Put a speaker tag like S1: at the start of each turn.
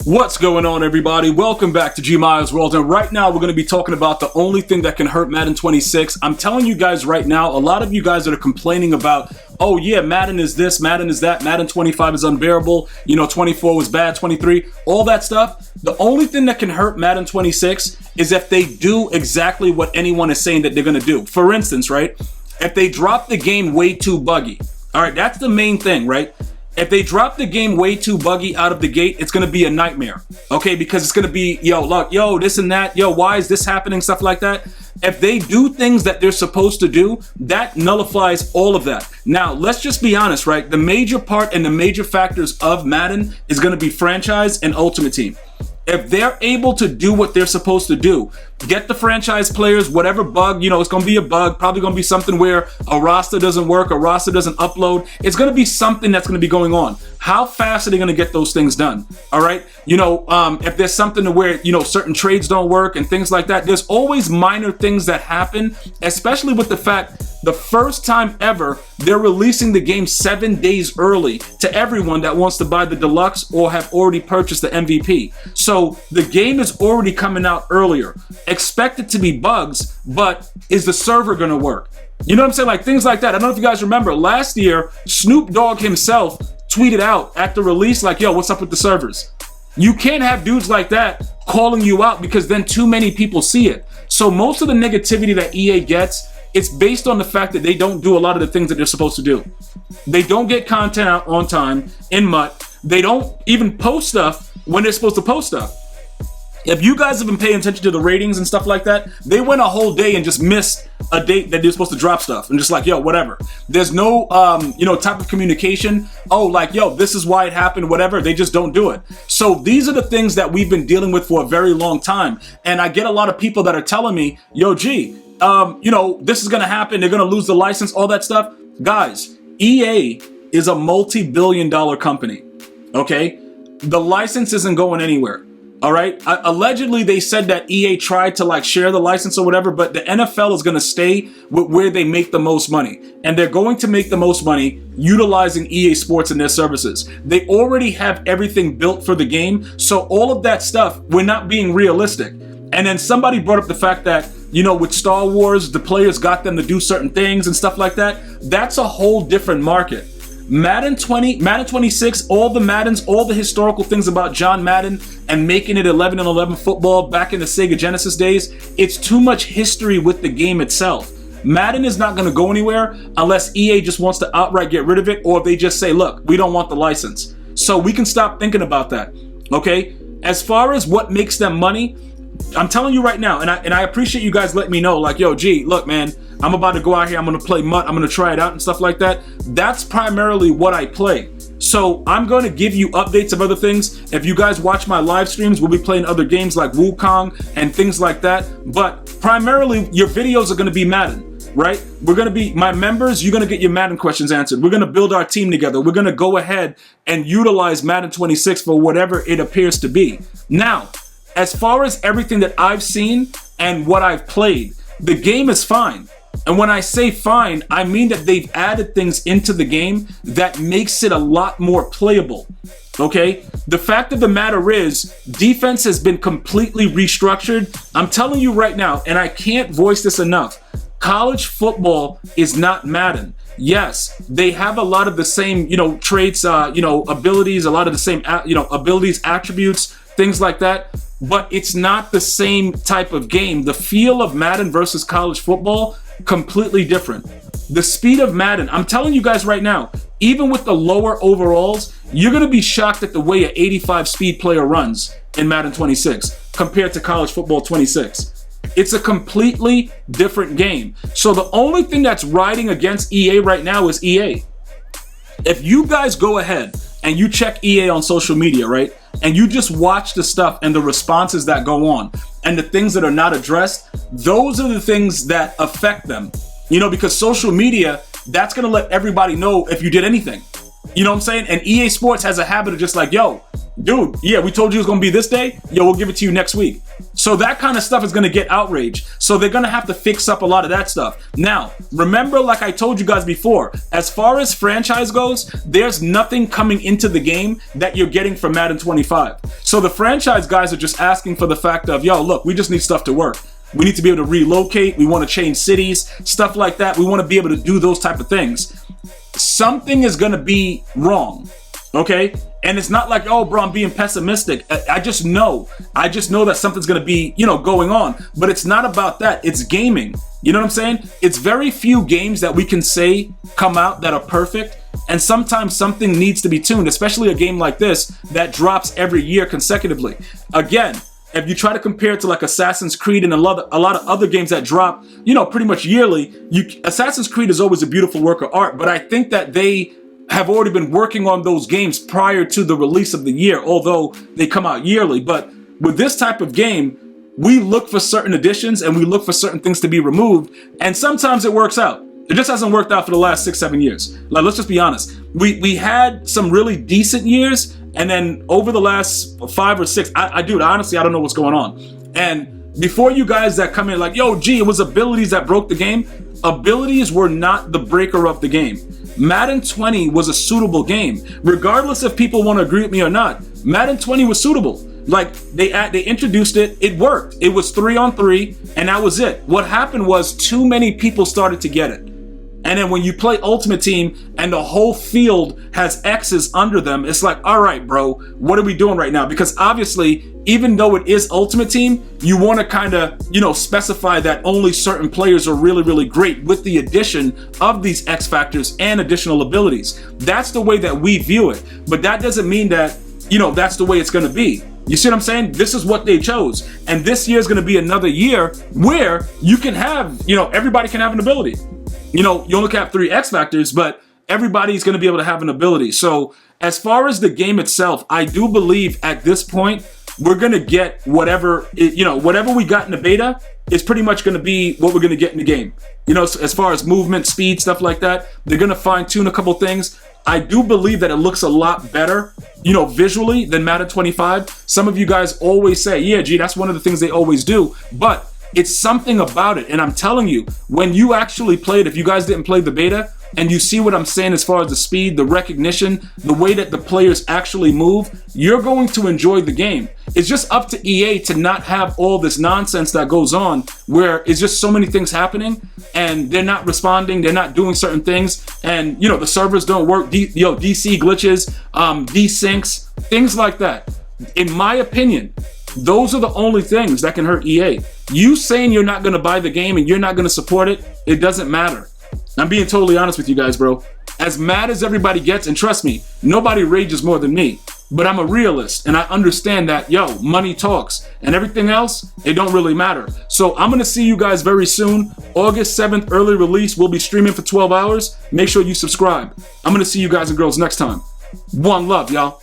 S1: What's going on, everybody? Welcome back to GmiasWorld, and right now we're going to be talking about the only thing that can hurt Madden 26. I'm telling you guys right now, a lot of you guys that are complaining about, oh yeah, Madden is this, Madden is that, Madden 25 is unbearable, 24 was bad, 23, all that stuff. The only thing that can hurt Madden 26 is if they do exactly what anyone is saying that they're going to do. For instance, right, if they drop the game way too buggy, all right, that's the main thing, right? If they drop the game way too buggy out of the gate, it's going to be a nightmare, okay? Because it's going to be, this and that, why is this happening, stuff like that. If they do things that they're supposed to do, that nullifies all of that. Now, let's just be honest, right? The major part and the major factors of Madden is going to be franchise and Ultimate Team. If they're able to do what they're supposed to do, get the franchise players, whatever bug, it's going to be a bug, probably going to be something where a roster doesn't work, a roster doesn't upload. It's going to be something that's going to be going on. How fast are they going to get those things done? All right. If there's something to where, certain trades don't work and things like that, there's always minor things that happen, especially with the fact the first time ever they're releasing the game 7 days early to everyone that wants to buy the deluxe or have already purchased the MVP. So the game is already coming out earlier. Expect it to be bugs, but is the server going to work? You know what I'm saying? Like things like that. I don't know if you guys remember last year, Snoop Dogg himself tweeted out at the release like, yo, what's up with the servers? You can't have dudes like that calling you out because then too many people see it. So most of the negativity that EA gets, it's based on the fact that they don't do a lot of the things that they're supposed to do. They don't get content out on time in MUT. They don't even post stuff when they're supposed to post stuff. If you guys have been paying attention to the ratings and stuff like that, they went a whole day and just missed a date that they're supposed to drop stuff and just like, yo, whatever. There's no, type of communication. Oh, like, yo, this is why it happened, whatever. They just don't do it. So these are the things that we've been dealing with for a very long time. And I get a lot of people that are telling me, yo, G, this is going to happen. They're going to lose the license, all that stuff. Guys, EA is a multi-billion-dollar company. Okay. The license isn't going anywhere. All right. Allegedly, they said that EA tried to share the license or whatever, but the NFL is going to stay with where they make the most money. And they're going to make the most money utilizing EA Sports and their services. They already have everything built for the game. So all of that stuff, we're not being realistic. And then somebody brought up the fact that, with Star Wars, the players got them to do certain things and stuff like that. That's a whole different market. Madden 20, Madden 26, all the Maddens, all the historical things about John Madden and making it 11 and 11 football back in the Sega Genesis days, it's too much history with the game itself. Madden is not going to go anywhere unless EA just wants to outright get rid of it, or if they just say, look, we don't want the license. So we can stop thinking about that, okay? As far as what makes them money, I'm telling you right now, and I appreciate you guys letting me know, like, yo, G, look, man, I'm about to go out here, I'm going to play MUT, I'm going to try it out and stuff like that. That's primarily what I play. So I'm going to give you updates of other things. If you guys watch my live streams, we'll be playing other games like Wukong and things like that. But primarily, your videos are going to be Madden, right? We're going to be, my members, you're going to get your Madden questions answered. We're going to build our team together. We're going to go ahead and utilize Madden 26 for whatever it appears to be. Now, as far as everything that I've seen and what I've played, the game is fine. And when I say fine, I mean that they've added things into the game that makes it a lot more playable. Okay? The fact of the matter is, defense has been completely restructured. I'm telling you right now, and I can't voice this enough, college football is not Madden. Yes, they have a lot of the same, traits, abilities, a lot of the same, abilities, attributes, things like that. But it's not the same type of game. The feel of Madden versus college football, completely different. The speed of Madden, I'm telling you guys right now, even with the lower overalls, you're going to be shocked at the way an 85 speed player runs in Madden 26 compared to college football 26. It's a completely different game. So the only thing that's riding against EA right now is EA. If you guys go ahead and you check EA on social media, right? And you just watch the stuff and the responses that go on and the things that are not addressed, those are the things that affect them. Because social media, that's going to let everybody know if you did anything. You know what I'm saying? And EA Sports has a habit of just like, yo, dude, yeah, we told you it was going to be this day. Yo, we'll give it to you next week. So that kind of stuff is going to get outraged. So they're going to have to fix up a lot of that stuff. Now, remember, like I told you guys before, as far as franchise goes, there's nothing coming into the game that you're getting from Madden 25. So the franchise guys are just asking for the fact of, yo, look, we just need stuff to work. We need to be able to relocate. We want to change cities, stuff like that. We want to be able to do those type of things. Something is going to be wrong. Okay? And it's not like, oh, bro, I'm being pessimistic. I just know that something's going to be, going on. But it's not about that. It's gaming. You know what I'm saying? It's very few games that we can say come out that are perfect. And sometimes something needs to be tuned, especially a game like this that drops every year consecutively. Again, if you try to compare it to like Assassin's Creed and a lot of other games that drop, pretty much yearly, Assassin's Creed is always a beautiful work of art. But I think that they have already been working on those games prior to the release of the year, although they come out yearly. But with this type of game, we look for certain additions and we look for certain things to be removed. And sometimes it works out. It just hasn't worked out for the last 6-7 years. Like, let's just be honest. We had some really decent years, and then over the last 5 or 6, honestly, I don't know what's going on. And before you guys that come in like, yo, G, it was abilities that broke the game. Abilities were not the breaker of the game. Madden 20 was a suitable game. Regardless if people want to agree with me or not, Madden 20 was suitable. Like, they introduced it, it worked. It was 3-on-3, and that was it. What happened was too many people started to get it. And then when you play Ultimate Team and the whole field has X's under them, it's like, all right, bro, what are we doing right now? Because obviously, even though it is Ultimate Team, you want to kind of, specify that only certain players are really, really great with the addition of these X factors and additional abilities. That's the way that we view it. But that doesn't mean that, that's the way it's going to be. You see what I'm saying? This is what they chose. And this year is going to be another year where you can have, everybody can have an ability. You only have 3 X factors, but everybody's going to be able to have an ability. So as far as the game itself, I do believe at this point, we're going to get whatever we got in the beta is pretty much going to be what we're going to get in the game. As far as movement, speed, stuff like that, they're going to fine tune a couple things. I do believe that it looks a lot better, visually than Madden 25. Some of you guys always say, yeah, G, that's one of the things they always do. But it's something about it. And I'm telling you, when you actually play it, if you guys didn't play the beta, and you see what I'm saying as far as the speed, the recognition, the way that the players actually move, you're going to enjoy the game. It's just up to EA to not have all this nonsense that goes on where it's just so many things happening and they're not responding, they're not doing certain things, and the servers don't work, DC glitches, desyncs, things like that. In my opinion, those are the only things that can hurt EA. You saying you're not going to buy the game and you're not going to support it, it doesn't matter. I'm being totally honest with you guys, bro. As mad as everybody gets, and trust me, nobody rages more than me. But I'm a realist, and I understand that, money talks, and everything else, it don't really matter. So I'm going to see you guys very soon. August 7th, early release. We'll be streaming for 12 hours. Make sure you subscribe. I'm going to see you guys and girls next time. One love, y'all.